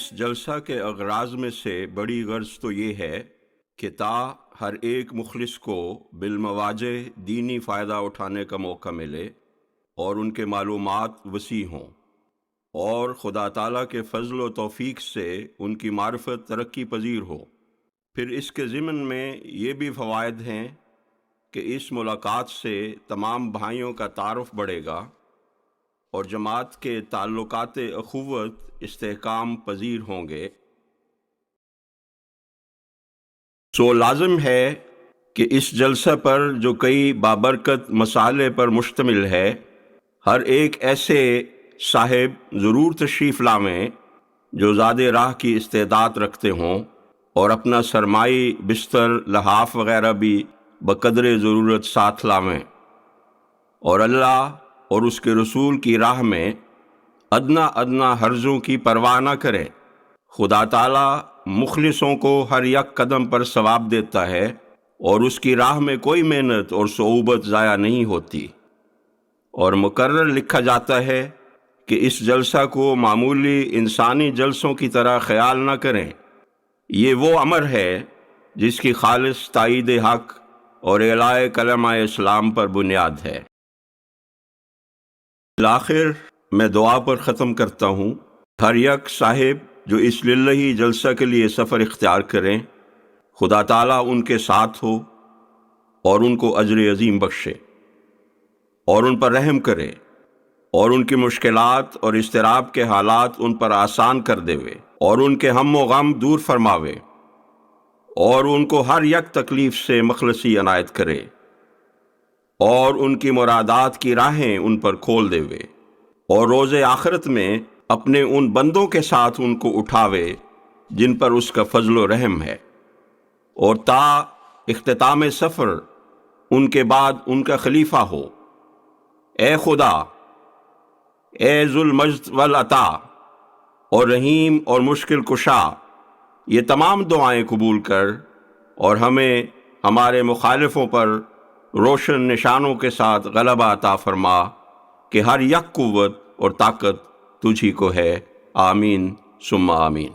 اس جلسہ کے اغراض میں سے بڑی غرض تو یہ ہے کہ تا ہر ایک مخلص کو بالمواجہ دینی فائدہ اٹھانے کا موقع ملے اور ان کے معلومات وسیع ہوں، اور خدا تعالیٰ کے فضل و توفیق سے ان کی معرفت ترقی پذیر ہو۔ پھر اس کے ضمن میں یہ بھی فوائد ہیں کہ اس ملاقات سے تمام بھائیوں کا تعارف بڑھے گا اور جماعت کے تعلقات اخوت استحکام پذیر ہوں گے۔ سو لازم ہے کہ اس جلسہ پر جو کئی بابرکت مسائل پر مشتمل ہے، ہر ایک ایسے صاحب ضرور تشریف لائیں جو زاد راہ کی استعداد رکھتے ہوں اور اپنا سرمائی بستر لحاف وغیرہ بھی بقدر ضرورت ساتھ لائیں، اور اللہ اور اس کے رسول کی راہ میں ادنا حرضوں کی پرواہ نہ کریں۔ خدا تعالیٰ مخلصوں کو ہر یک قدم پر ثواب دیتا ہے اور اس کی راہ میں کوئی محنت اور صعوبت ضائع نہیں ہوتی، اور مقرر لکھا جاتا ہے کہ اس جلسہ کو معمولی انسانی جلسوں کی طرح خیال نہ کریں۔ یہ وہ امر ہے جس کی خالص تائید حق اور اعلاء کلمہ اسلام پر بنیاد ہے۔ بالآخر میں دعا پر ختم کرتا ہوں۔ ہر یک صاحب جو اس للہی جلسہ کے لیے سفر اختیار کریں، خدا تعالیٰ ان کے ساتھ ہو اور ان کو اجر عظیم بخشے اور ان پر رحم کرے اور ان کی مشکلات اور اضطراب کے حالات ان پر آسان کر دے اور ان کے ہم و غم دور فرماوے اور ان کو ہر یک تکلیف سے مخلصی عنایت کرے اور ان کی مرادات کی راہیں ان پر کھول دے اور روز آخرت میں اپنے ان بندوں کے ساتھ ان کو اٹھاوے جن پر اس کا فضل و رحم ہے، اور تا اختتام سفر ان کے بعد ان کا خلیفہ ہو۔ اے خدا، اے ذو المجد والعطا اور رحیم اور مشکل کشا، یہ تمام دعائیں قبول کر اور ہمیں ہمارے مخالفوں پر روشن نشانوں کے ساتھ غلبہ عطا فرما کہ ہر یک قوت اور طاقت تجھی کو ہے۔ آمین ثم آمین۔